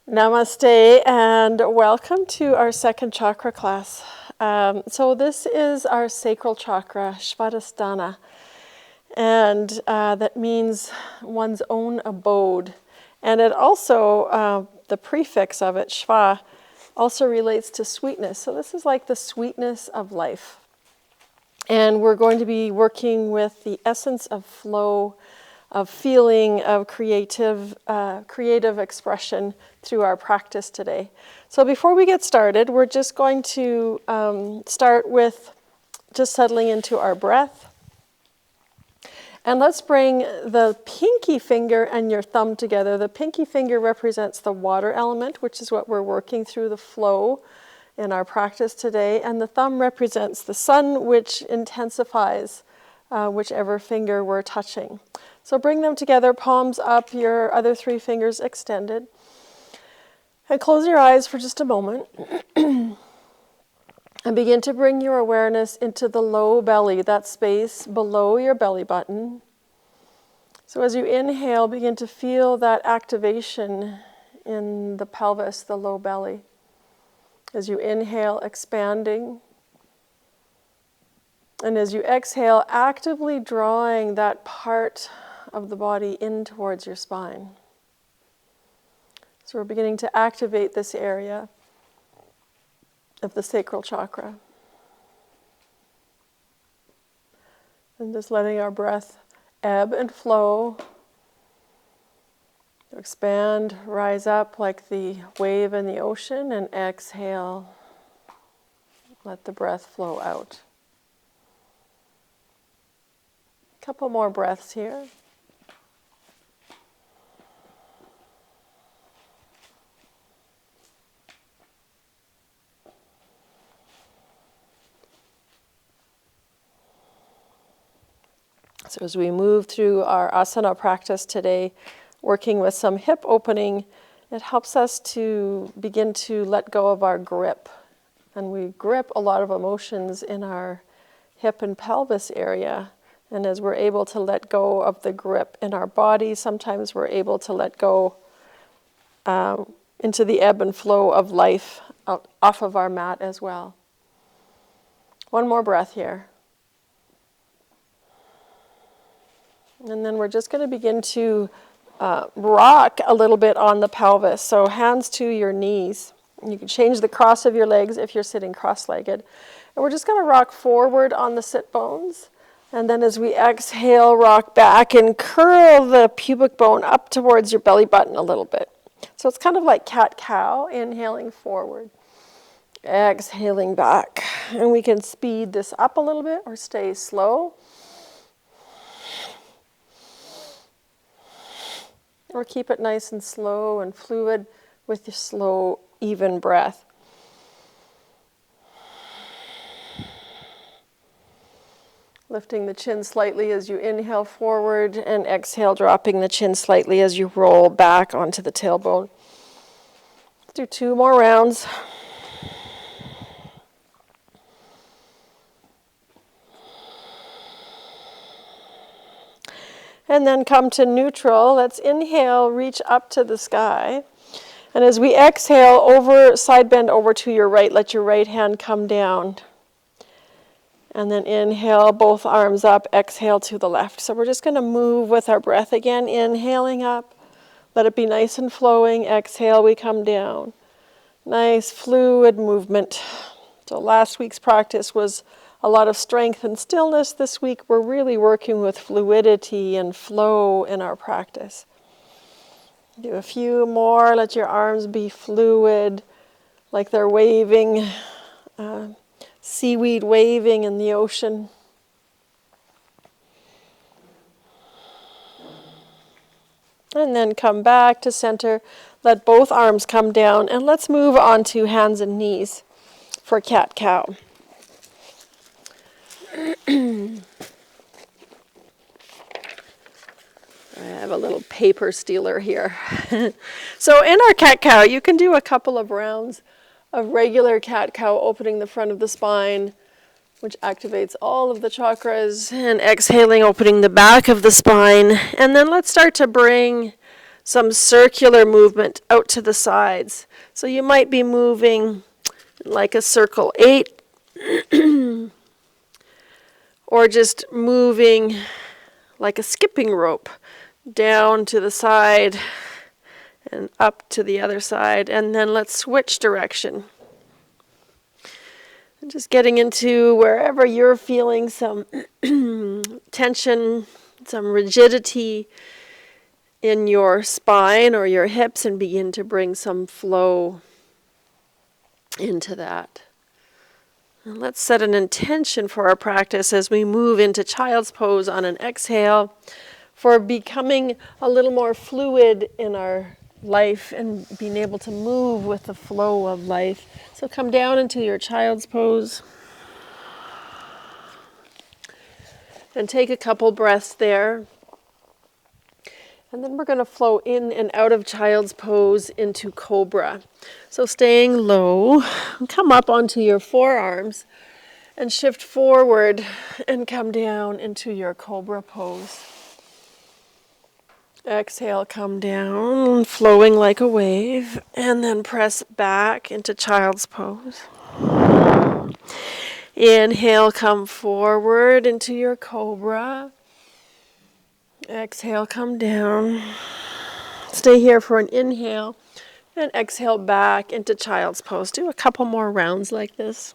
Namaste and welcome to our second chakra class. So this is our sacral chakra, Svadhisthana, and that means one's own abode. And it also, the prefix of it, Shva, also relates to sweetness. So this is like the sweetness of life. And we're going to be working with the essence of flow, of feeling, of creative expression through our practice today. So before we get started, we're just going to start with just settling into our breath. And let's bring the pinky finger and your thumb together. The pinky finger represents the water element, which is what we're working through the flow in our practice today. And the thumb represents the sun, which intensifies whichever finger we're touching. So bring them together, palms up, your other three fingers extended. And close your eyes for just a moment. And begin to bring your awareness into the low belly, that space below your belly button. So as you inhale, begin to feel that activation in the pelvis, the low belly. As you inhale, expanding. And as you exhale, actively drawing that part of the body in towards your spine. So we're beginning to activate this area of the sacral chakra. And just letting our breath ebb and flow. Expand, rise up like the wave in the ocean, and exhale. Let the breath flow out. A couple more breaths here. So as we move through our asana practice today, working with some hip opening, it helps us to begin to let go of our grip. And we grip a lot of emotions in our hip and pelvis area. And as we're able to let go of the grip in our body, sometimes we're able to let go into the ebb and flow of life off of our mat as well. One more breath here. And then we're just going to begin to rock a little bit on the pelvis. So hands to your knees. You can change the cross of your legs if you're sitting cross-legged. And we're just going to rock forward on the sit bones. And then as we exhale, rock back and curl the pubic bone up towards your belly button a little bit. So it's kind of like cat-cow, inhaling forward, exhaling back. And we can speed this up a little bit or stay slow. Or keep it nice and slow and fluid with your slow, even breath. Lifting the chin slightly as you inhale forward and exhale, dropping the chin slightly as you roll back onto the tailbone. Let's do 2 more rounds. And then come to neutral. Let's inhale, reach up to the sky. And as we exhale, side bend over to your right. Let your right hand come down. And then inhale, both arms up. Exhale to the left. So we're just going to move with our breath again. Inhaling up. Let it be nice and flowing. Exhale, we come down. Nice fluid movement. So last week's practice was a lot of strength and stillness. This week we're really working with fluidity and flow in our practice. Do a few more. Let your arms be fluid, like they're waving, seaweed waving in the ocean. And then come back to center. Let both arms come down. And let's move on to hands and knees for cat-cow. I have a little paper stealer here. So in our cat-cow, you can do a couple of rounds of regular cat-cow, opening the front of the spine, which activates all of the chakras, and exhaling, opening the back of the spine. And then let's start to bring some circular movement out to the sides. So you might be moving like a circle 8, or just moving like a skipping rope down to the side and up to the other side. And then let's switch direction. And just getting into wherever you're feeling some tension, some rigidity in your spine or your hips, and begin to bring some flow into that. And let's set an intention for our practice as we move into child's pose on an exhale, for becoming a little more fluid in our life and being able to move with the flow of life. So come down into your child's pose and take a couple breaths there. And then we're going to flow in and out of child's pose into cobra. So staying low, come up onto your forearms and shift forward and come down into your cobra pose. Exhale, come down, flowing like a wave, and then press back into child's pose. Inhale, come forward into your cobra. Exhale, come down. Stay here for an inhale, and exhale back into child's pose. Do a couple more rounds like this.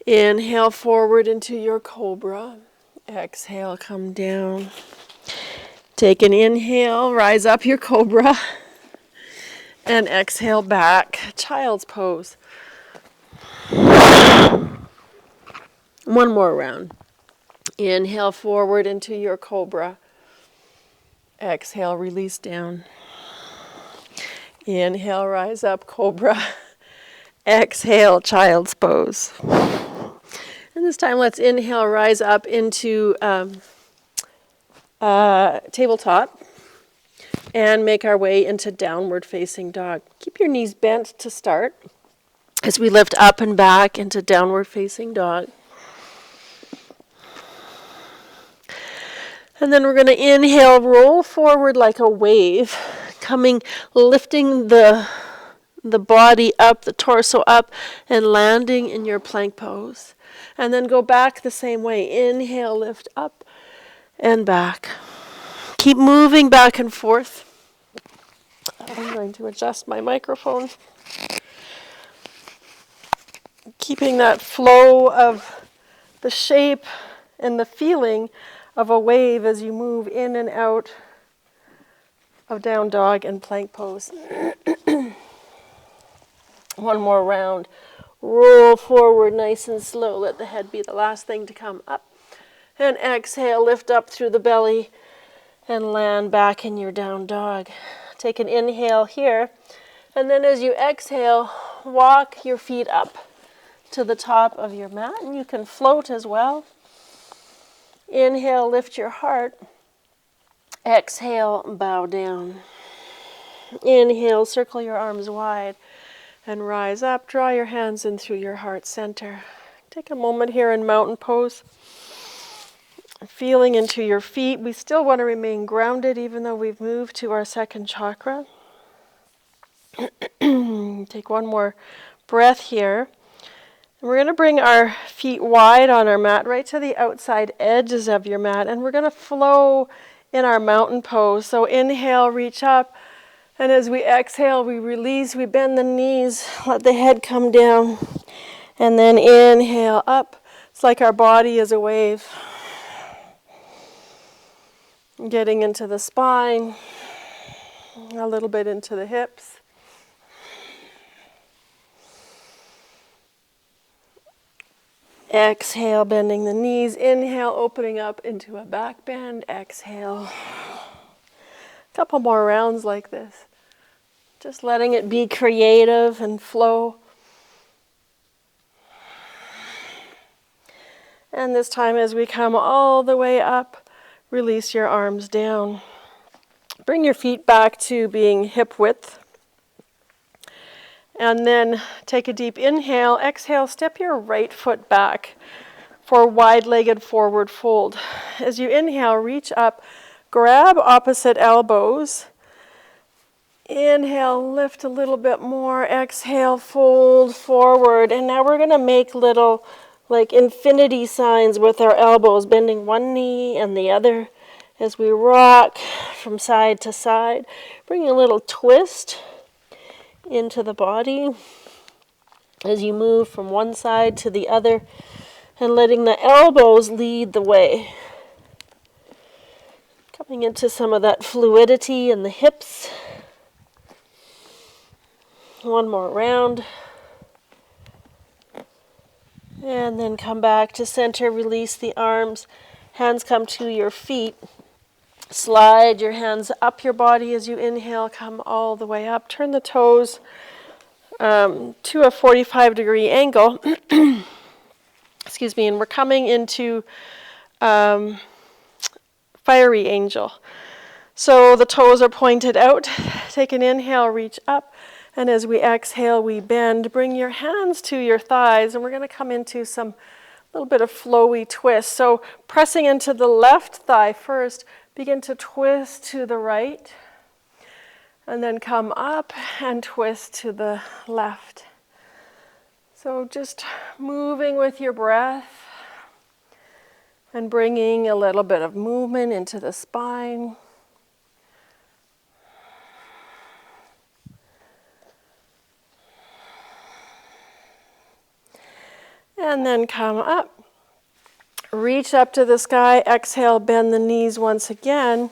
Inhale forward into your cobra. Exhale, come down. Take an inhale, rise up your cobra, and exhale back, child's pose. One more round. Inhale forward into your cobra. Exhale, release down. Inhale, rise up, cobra. Exhale, child's pose. And this time let's inhale, rise up into tabletop and make our way into downward facing dog. Keep your knees bent to start as we lift up and back into downward facing dog. And then we're going to inhale, roll forward like a wave, lifting the body up, the torso up, and landing in your plank pose. And then go back the same way. Inhale, lift up and back. Keep moving back and forth. I'm going to adjust my microphone. Keeping that flow of the shape and the feeling of a wave as you move in and out of down dog and plank pose. One more round. Roll forward nice and slow. Let the head be the last thing to come up. And exhale, lift up through the belly and land back in your down dog. Take an inhale here. And then as you exhale, walk your feet up to the top of your mat. And you can float as well. Inhale, lift your heart. Exhale, bow down. Inhale, circle your arms wide and rise up. Draw your hands in through your heart center. Take a moment here in mountain pose. Feeling into your feet. We still want to remain grounded even though we've moved to our second chakra. Take one more breath here. We're going to bring our feet wide on our mat, right to the outside edges of your mat, and we're going to flow in our mountain pose. So inhale, reach up, and as we exhale, we release, we bend the knees, let the head come down, and then inhale up. It's like our body is a wave. Getting into the spine, a little bit into the hips. Exhale, bending the knees. Inhale, opening up into a back bend. Exhale. A couple more rounds like this. Just letting it be creative and flow. And this time as we come all the way up, release your arms down. Bring your feet back to being hip width. And then take a deep inhale. Exhale, step your right foot back for wide-legged forward fold. As you inhale, reach up, grab opposite elbows. Inhale, lift a little bit more. Exhale, fold forward. And now we're going to make little like infinity signs with our elbows, bending one knee and the other as we rock from side to side. Bring a little twist into the body as you move from one side to the other and letting the elbows lead the way. Coming into some of that fluidity in the hips. One more round. And then come back to center, release the arms. Hands come to your feet. Slide your hands up your body as you inhale, come all the way up. Turn the toes to a 45-degree angle. Excuse me, and we're coming into fiery angel. So the toes are pointed out. Take an inhale, reach up. And as we exhale, we bend. Bring your hands to your thighs, and we're going to come into some little bit of flowy twist. So pressing into the left thigh first, begin to twist to the right, and then come up and twist to the left. So just moving with your breath and bringing a little bit of movement into the spine. And then come up, reach up to the sky, exhale, bend the knees once again.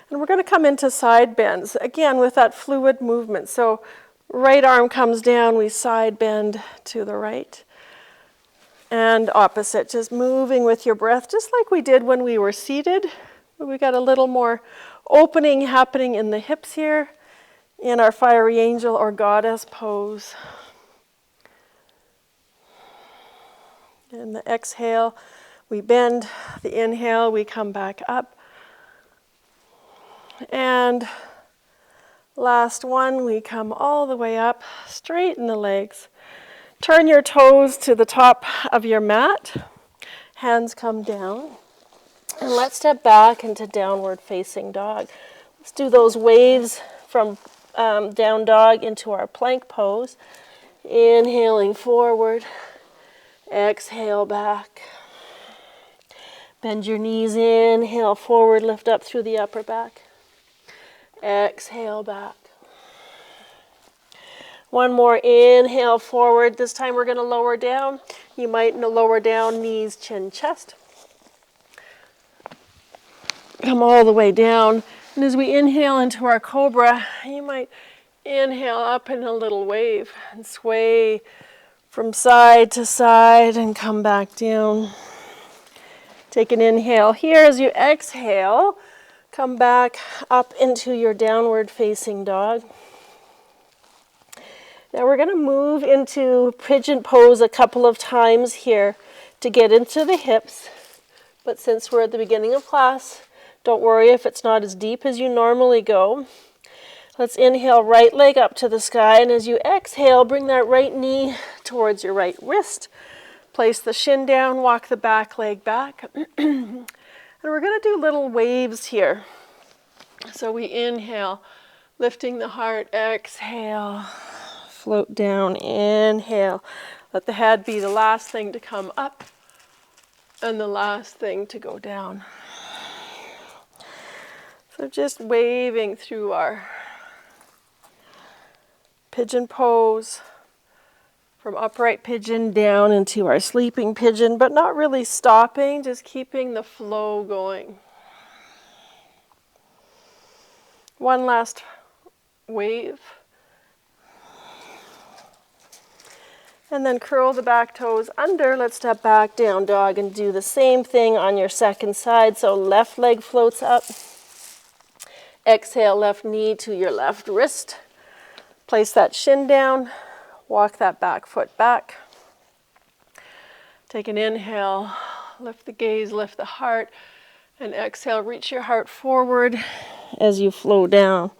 And we're going to come into side bends, again with that fluid movement. So right arm comes down, we side bend to the right. And opposite, just moving with your breath, just like we did when we were seated. We got a little more opening happening in the hips here in our fiery angel or goddess pose. And the exhale, we bend. The inhale, we come back up. And last one, we come all the way up, straighten the legs. Turn your toes to the top of your mat. Hands come down. And let's step back into downward facing dog. Let's do those waves from down dog into our plank pose. Inhaling forward. Exhale back. Bend your knees, inhale forward, lift up through the upper back. Exhale back. One more, inhale forward. This time we're going to lower down. You might lower down, knees, chin, chest. Come all the way down. And as we inhale into our cobra, you might inhale up in a little wave and sway from side to side and come back down. Take an inhale here. As you exhale, come back up into your downward facing dog. Now we're going to move into pigeon pose a couple of times here to get into the hips. But since we're at the beginning of class, don't worry if it's not as deep as you normally go. Let's inhale, right leg up to the sky, and as you exhale, bring that right knee towards your right wrist. Place the shin down, walk the back leg back. And we're going to do little waves here. So we inhale, lifting the heart, exhale, float down, inhale. Let the head be the last thing to come up and the last thing to go down. So just waving through our pigeon pose, from upright pigeon down into our sleeping pigeon, but not really stopping, just keeping the flow going. One last wave. And then curl the back toes under. Let's step back, down dog, and do the same thing on your second side. So left leg floats up. Exhale, left knee to your left wrist. Place that shin down. Walk that back foot back. Take an inhale. Lift the gaze, lift the heart. And exhale, reach your heart forward as you flow down.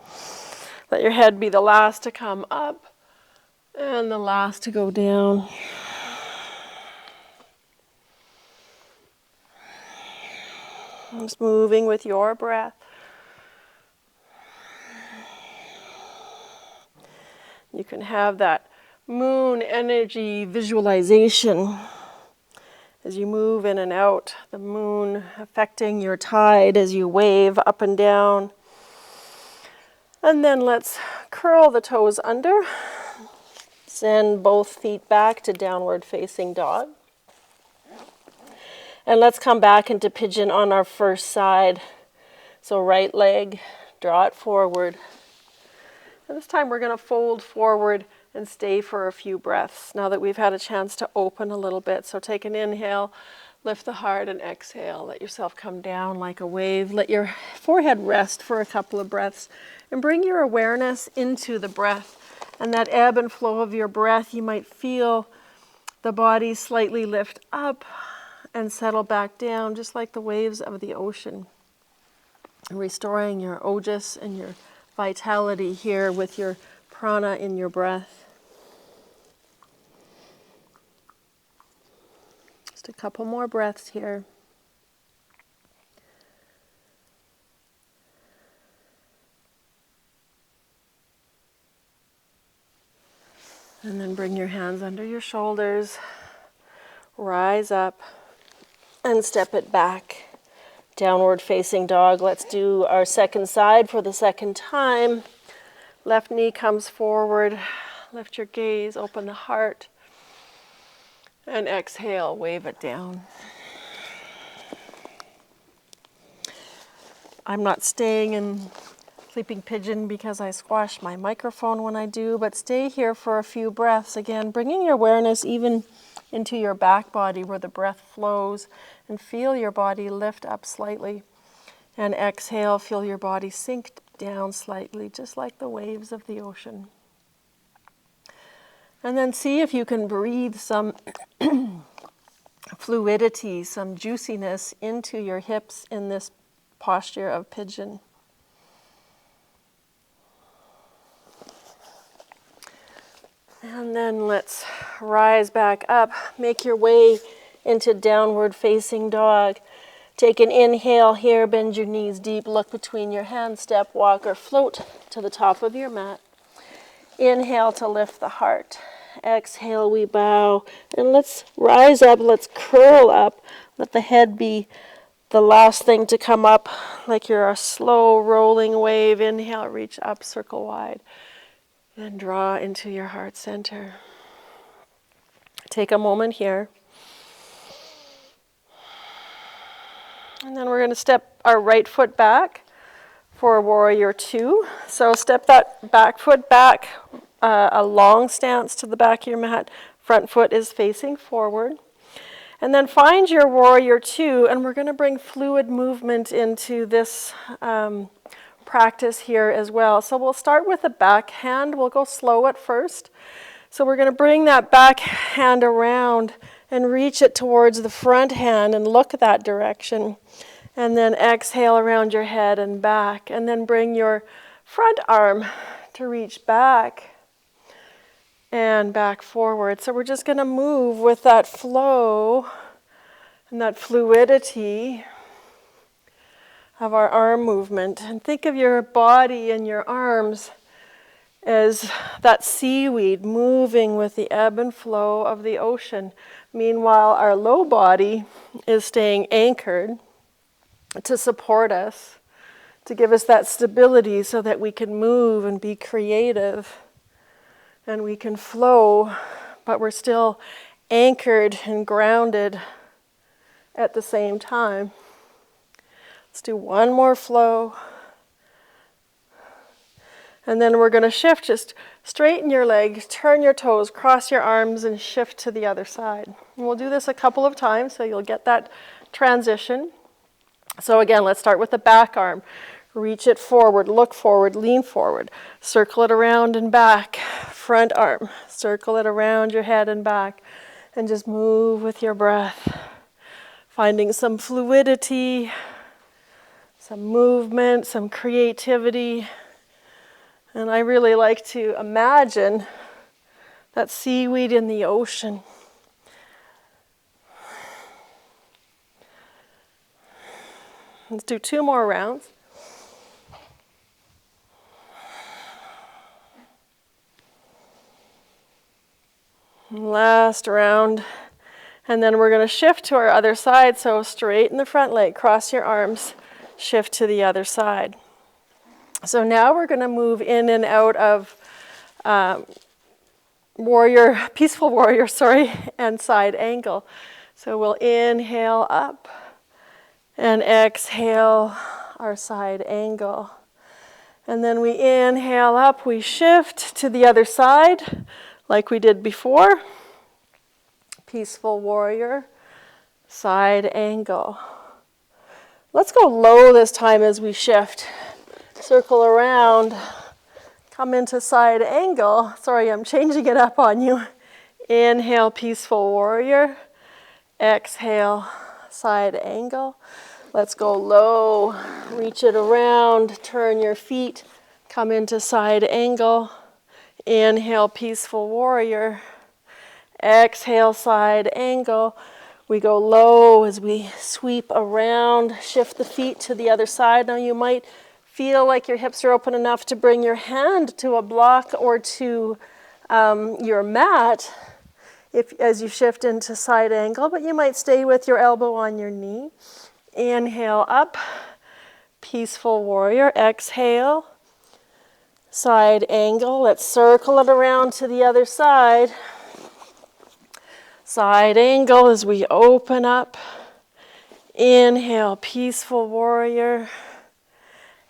Let your head be the last to come up and the last to go down. Just moving with your breath. You can have that moon energy visualization as you move in and out, the moon affecting your tide as you wave up and down. And then let's curl the toes under. Send both feet back to downward facing dog. And let's come back into pigeon on our first side. So right leg, draw it forward. And this time we're going to fold forward and stay for a few breaths now that we've had a chance to open a little bit. So take an inhale, lift the heart, and exhale. Let yourself come down like a wave. Let your forehead rest for a couple of breaths. And bring your awareness into the breath. And that ebb and flow of your breath, you might feel the body slightly lift up and settle back down, just like the waves of the ocean. Restoring your ojas and your vitality here with your prana in your breath. Just a couple more breaths here. And then bring your hands under your shoulders, rise up, and step it back. Downward facing dog. Let's do our second side for the second time. Left knee comes forward. Lift your gaze, open the heart. And exhale, wave it down. I'm not staying in sleeping pigeon because I squash my microphone when I do, but stay here for a few breaths. Again, bringing your awareness even into your back body where the breath flows, and feel your body lift up slightly. And exhale, feel your body sink down slightly, just like the waves of the ocean. And then see if you can breathe some fluidity, some juiciness into your hips in this posture of pigeon. And then let's rise back up. Make your way into downward facing dog. Take an inhale here, bend your knees deep, look between your hands, step, walk, or float to the top of your mat. Inhale to lift the heart. Exhale, we bow. And let's rise up, let's curl up. Let the head be the last thing to come up, like you're a slow rolling wave. Inhale, reach up, circle wide. And draw into your heart center. Take a moment here. And then we're going to step our right foot back for warrior two. So step that back foot back, a long stance to the back of your mat. Front foot is facing forward. And then find your warrior two, and we're going to bring fluid movement into this practice here as well. So we'll start with the back hand. We'll go slow at first. So we're going to bring that back hand around and reach it towards the front hand and look that direction. And then exhale around your head and back. And then bring your front arm to reach back and back forward. So we're just going to move with that flow and that fluidity of our arm movement. And think of your body and your arms as that seaweed moving with the ebb and flow of the ocean. Meanwhile, our low body is staying anchored to support us, to give us that stability so that we can move and be creative and we can flow, but we're still anchored and grounded at the same time. Let's do one more flow. And then we're going to shift. Just straighten your legs, turn your toes, cross your arms, and shift to the other side. And we'll do this a couple of times so you'll get that transition. So again, let's start with the back arm. Reach it forward, look forward, lean forward. Circle it around and back. Front arm. Circle it around your head and back. And just move with your breath. Finding some fluidity, some movement, some creativity. And I really like to imagine that seaweed in the ocean. Let's do 2 more rounds. Last round. And then we're going to shift to our other side. So straighten the front leg, cross your arms, shift to the other side. So now we're going to move in and out of peaceful warrior, and side angle. So we'll inhale up and exhale our side angle. And then we inhale up, we shift to the other side like we did before. Peaceful warrior, side angle. Let's go low this time as we shift. Circle around, come into side angle. Sorry, I'm changing it up on you. Inhale, peaceful warrior. Exhale, side angle. Let's go low, reach it around, turn your feet, come into side angle. Inhale, peaceful warrior. Exhale, side angle. We go low as we sweep around, shift the feet to the other side. Now you might feel like your hips are open enough to bring your hand to a block or to your mat as you shift into side angle, but you might stay with your elbow on your knee. Inhale up, peaceful warrior. Exhale, side angle. Let's circle it around to the other side. Side angle as we open up. Inhale, peaceful warrior.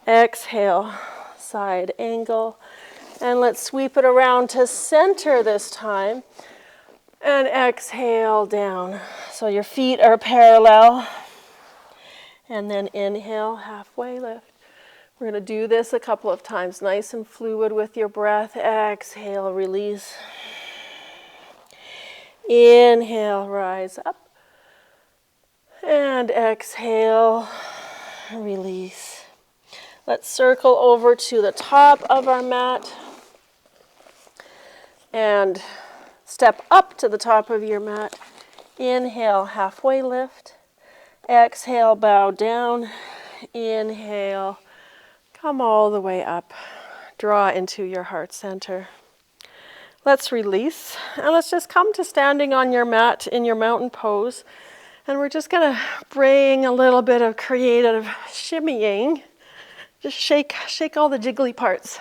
Exhale, side angle. And let's sweep it around to center this time. And exhale down. So your feet are parallel. And then inhale, halfway lift. We're going to do this a couple of times, nice and fluid with your breath. Exhale, release. Inhale, rise up. And exhale, release. Let's circle over to the top of our mat. And step up to the top of your mat. Inhale, halfway lift. Exhale, bow down. Inhale, come all the way up. Draw into your heart center. Let's release, and let's just come to standing on your mat in your mountain pose. And we're just going to bring a little bit of creative shimmying. Just shake all the jiggly parts.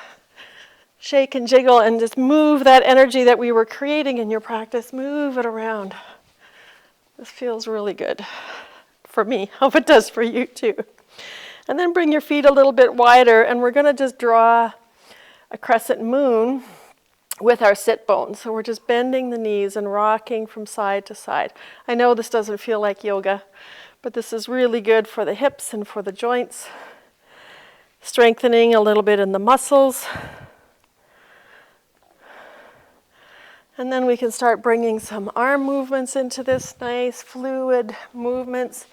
Shake and jiggle and just move that energy that we were creating in your practice. Move it around. This feels really good for me. Hope it does for you too. And then bring your feet a little bit wider, and we're going to just draw a crescent moon with our sit bones. So we're just bending the knees and rocking from side to side. I know this doesn't feel like yoga, but this is really good for the hips and for the joints. Strengthening a little bit in the muscles. And then we can start bringing some arm movements into this, nice fluid movements.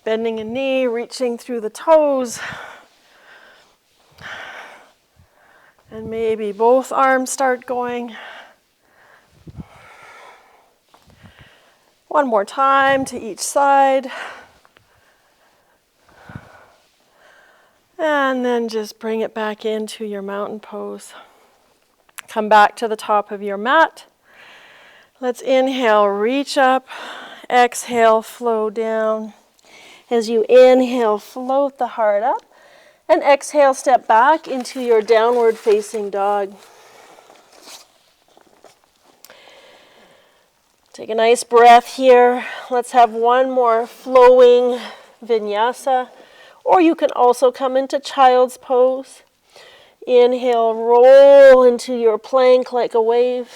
Bending a knee, reaching through the toes. And maybe both arms start going. One more time to each side. And then just bring it back into your mountain pose. Come back to the top of your mat. Let's inhale, reach up. Exhale, flow down. As you inhale, float the heart up. And exhale, step back into your downward facing dog. Take a nice breath here. Let's have one more flowing vinyasa. Or you can also come into child's pose. Inhale, roll into your plank like a wave.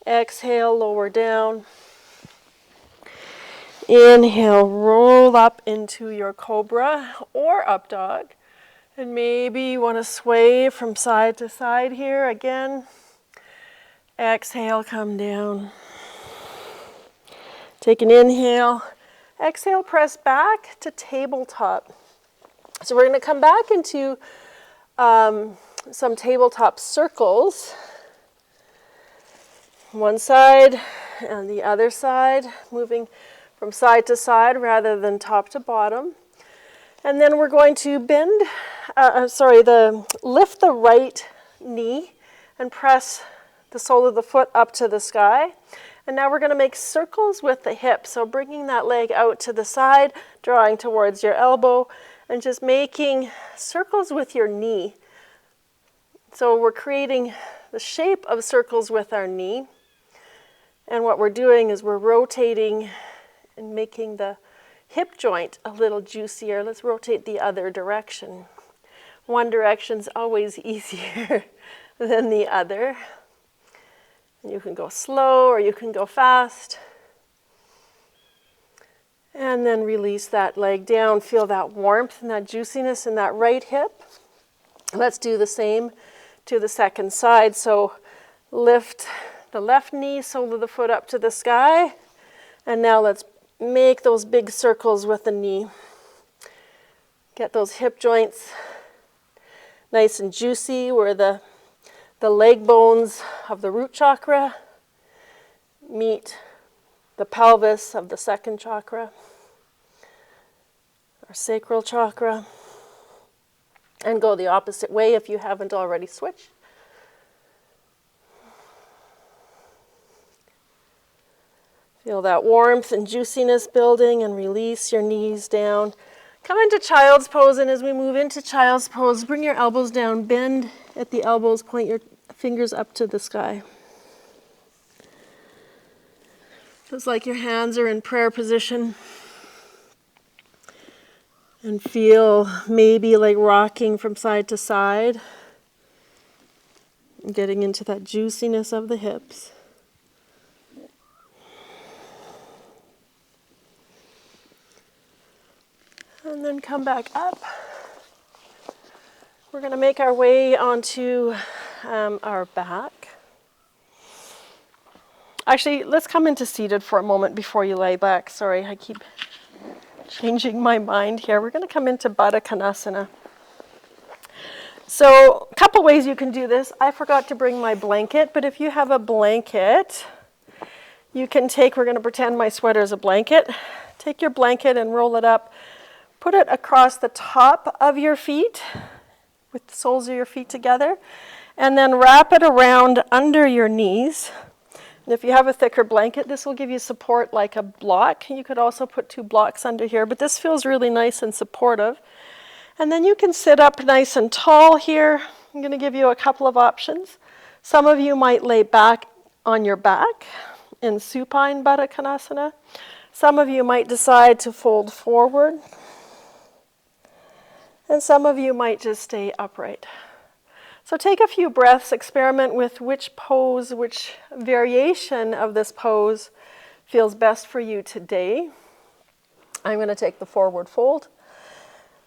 Exhale, lower down. Inhale, roll up into your cobra or up dog. And maybe you want to sway from side to side here again. Exhale, come down. Take an inhale. Exhale, press back to tabletop. So we're going to come back into some tabletop circles. One side and the other side, moving from side to side rather than top to bottom. And then we're going to lift the right knee and press the sole of the foot up to the sky. And now we're going to make circles with the hip. So bringing that leg out to the side, drawing towards your elbow, and just making circles with your knee. So we're creating the shape of circles with our knee. And what we're doing is we're rotating and making the hip joint a little juicier. Let's rotate the other direction. One direction's always easier than the other. You can go slow or you can go fast. And then release that leg down. Feel that warmth and that juiciness in that right hip. Let's do the same to the second side. So lift the left knee, sole of the foot up to the sky. And now let's make those big circles with the knee. Get those hip joints nice and juicy where the leg bones of the root chakra meet the pelvis of the second chakra, our sacral chakra, and go the opposite way if you haven't already switched. Feel that warmth and juiciness building, and release your knees down. Come into child's pose, and as we move into child's pose, bring your elbows down, bend at the elbows, point your fingers up to the sky. Feels like your hands are in prayer position. And feel maybe like rocking from side to side. Getting into that juiciness of the hips. And then come back up. We're going to make our way onto our back. Actually, let's come into seated for a moment before you lay back. Sorry, I keep changing my mind here. We're going to come into Baddha Konasana. So, a couple ways you can do this. I forgot to bring my blanket, but if you have a blanket, you can take, we're going to pretend my sweater is a blanket. Take your blanket and roll it up. Put it across the top of your feet, with the soles of your feet together, and then wrap it around under your knees. And if you have a thicker blanket, this will give you support like a block. You could also put 2 blocks under here, but this feels really nice and supportive. And then you can sit up nice and tall here. I'm going to give you a couple of options. Some of you might lay back on your back in supine Baddha Konasana. Some of you might decide to fold forward. And some of you might just stay upright. So take a few breaths, experiment with which pose, which variation of this pose feels best for you today. I'm going to take the forward fold.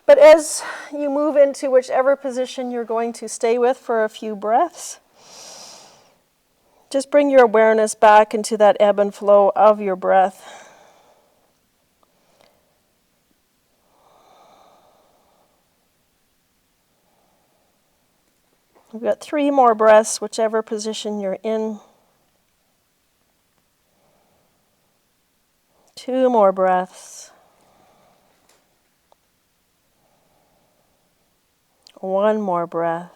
But as you move into whichever position you're going to stay with for a few breaths, just bring your awareness back into that ebb and flow of your breath. We've got 3 more breaths, whichever position you're in. 2 more breaths. 1 more breath.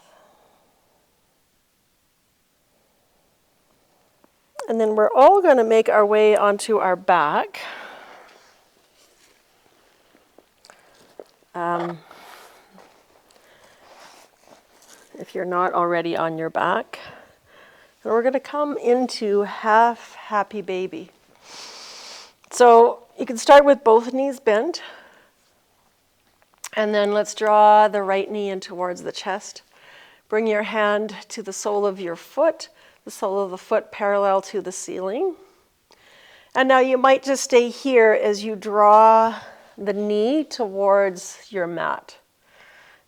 And then we're all going to make our way onto our back. If you're not already on your back. And we're going to come into half happy baby. So you can start with both knees bent. And then let's draw the right knee in towards the chest. Bring your hand to the sole of your foot, the sole of the foot parallel to the ceiling. And now you might just stay here as you draw the knee towards your mat.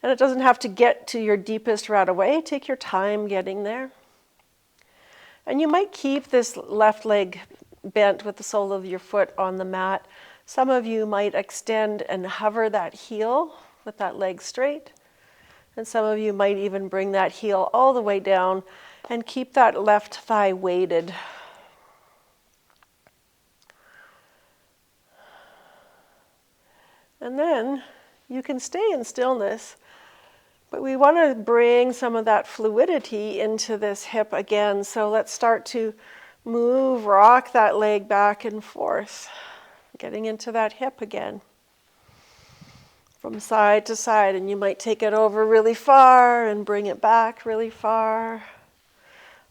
And it doesn't have to get to your deepest right away. Take your time getting there. And you might keep this left leg bent with the sole of your foot on the mat. Some of you might extend and hover that heel with that leg straight. And some of you might even bring that heel all the way down and keep that left thigh weighted. And then you can stay in stillness, But we want to bring some of that fluidity into this hip again. So let's start to rock that leg back and forth, getting into that hip again. From side to side, and you might take it over really far and bring it back really far.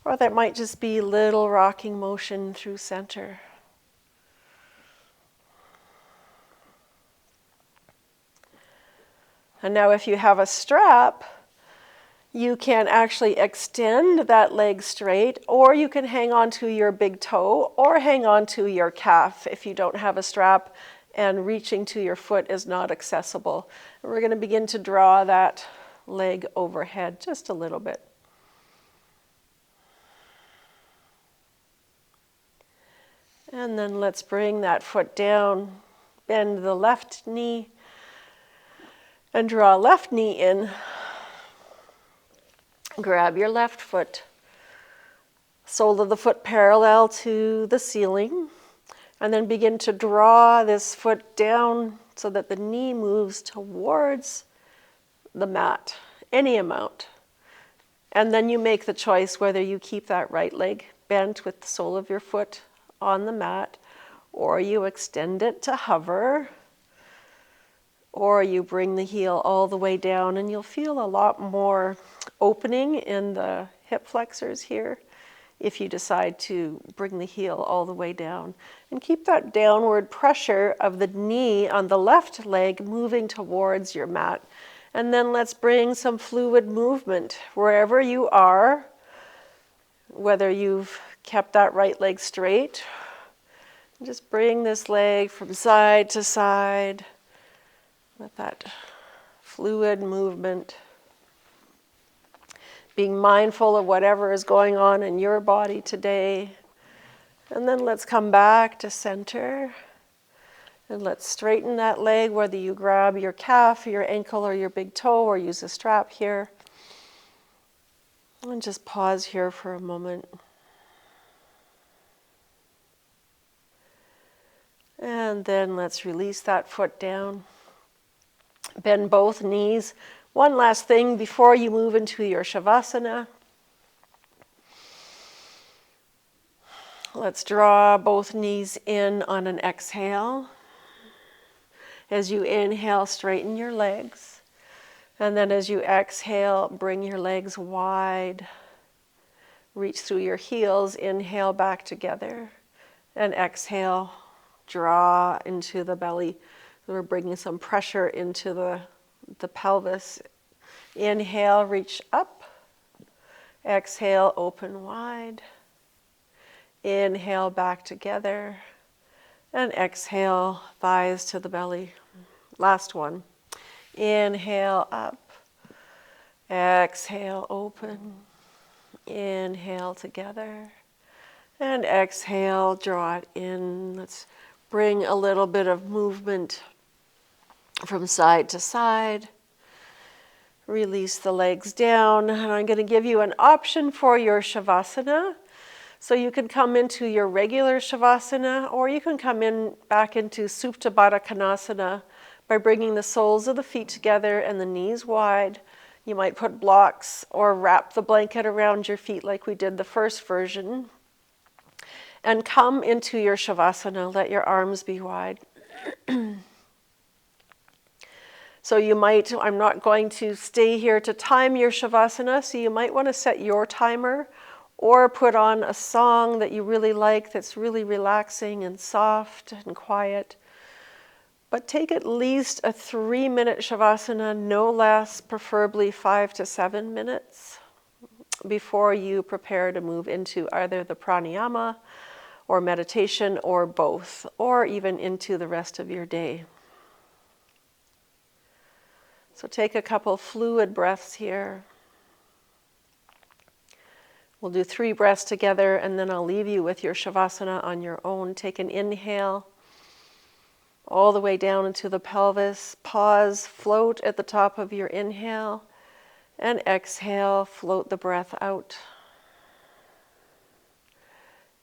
Or that might just be little rocking motion through center. And now if you have a strap, you can actually extend that leg straight, or you can hang on to your big toe or hang on to your calf if you don't have a strap and reaching to your foot is not accessible. And we're going to begin to draw that leg overhead just a little bit. And then let's bring that foot down, bend the left knee, and draw left knee in. Grab your left foot, sole of the foot parallel to the ceiling, and then begin to draw this foot down so that the knee moves towards the mat, any amount. And then you make the choice whether you keep that right leg bent with the sole of your foot on the mat, or you extend it to hover, or you bring the heel all the way down, and you'll feel a lot more opening in the hip flexors here if you decide to bring the heel all the way down. And keep that downward pressure of the knee on the left leg moving towards your mat. And then let's bring some fluid movement wherever you are, whether you've kept that right leg straight. Just bring this leg from side to side with that fluid movement. Being mindful of whatever is going on in your body today. And then let's come back to center. And let's straighten that leg, whether you grab your calf, your ankle, or your big toe, or use a strap here. And just pause here for a moment. And then let's release that foot down. Bend both knees. One last thing before you move into your Shavasana. Let's draw both knees in on an exhale. As you inhale, straighten your legs. And then as you exhale, bring your legs wide. Reach through your heels, inhale back together. And exhale, draw into the belly. We're bringing some pressure into the pelvis. Inhale, reach up. Exhale, open wide. Inhale, back together. And exhale, thighs to the belly. Last one. Inhale, up. Exhale, open. Inhale, together. And exhale, draw it in. Let's bring a little bit of movement from side to side. Release the legs down. And I'm going to give you an option for your Shavasana. So you can come into your regular Shavasana, or you can come in back into Supta Baddha Konasana by bringing the soles of the feet together and the knees wide. You might put blocks or wrap the blanket around your feet like we did the first version. And come into your Shavasana. Let your arms be wide. So you might, I'm not going to stay here to time your Shavasana, so you might want to set your timer or put on a song that you really like that's really relaxing and soft and quiet. But take at least a 3-minute Shavasana, no less, preferably 5 to 7 minutes, before you prepare to move into either the pranayama or meditation or both, or even into the rest of your day. So take a couple fluid breaths here. We'll do 3 breaths together, and then I'll leave you with your Shavasana on your own. Take an inhale all the way down into the pelvis. Pause, float at the top of your inhale, and exhale, float the breath out.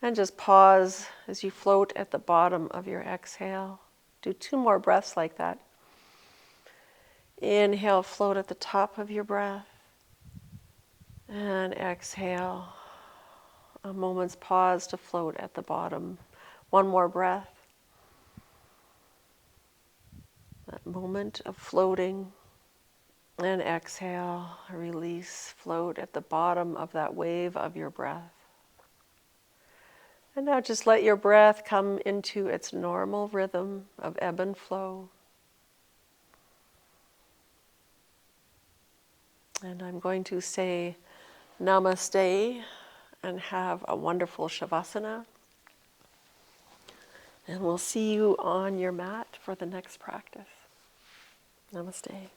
And just pause as you float at the bottom of your exhale. Do 2 more breaths like that. Inhale, float at the top of your breath. And exhale, a moment's pause to float at the bottom. One more breath. That moment of floating. And exhale, release, float at the bottom of that wave of your breath. And now just let your breath come into its normal rhythm of ebb and flow. And I'm going to say namaste and have a wonderful shavasana. And we'll see you on your mat for the next practice. Namaste.